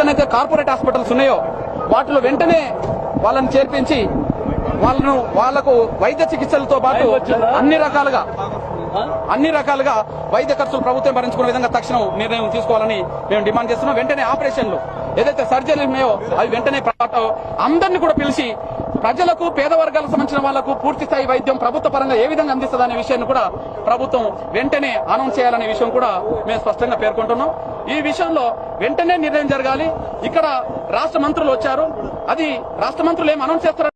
ఎక్కడనైతే corporate hospitals ఉన్నాయో వాటిలో వెంటనే వాళ్ళని చేర్పించి వాళ్లకు వైద్య చికిత్సలతో పాటు అన్ని రకాలుగా వైద్య ఖర్చులు ప్రభుత్వం భరించుకునే విధంగా తక్షణం నిర్ణయం తీసుకోవాలని మేము డిమాండ్ చేస్తున్నాం. వెంటనే ఆపరేషన్లు ఏదైతే సర్జరీలు ఉన్నాయో అవి వెంటనే అందరినీ కూడా పిలిచి ప్రజలకు పేద వర్గాలకు సంబంధించిన వాళ్లకు పూర్తి స్థాయి వైద్యం ప్రభుత్వ పరంగా ఏ విధంగా అందిస్తుందనే విషయాన్ని కూడా ప్రభుత్వం వెంటనే అనౌన్స్ చేయాలనే విషయం కూడా మేము స్పష్టంగా పేర్కొంటున్నాం. ఈ విషయంలో వెంటనే నిర్ణయం జరగాలి. ఇక్కడ రాష్ట్ర మంత్రులు వచ్చారు, అది రాష్ట్ర మంత్రులు ఏం అనౌన్స్ చేస్తారు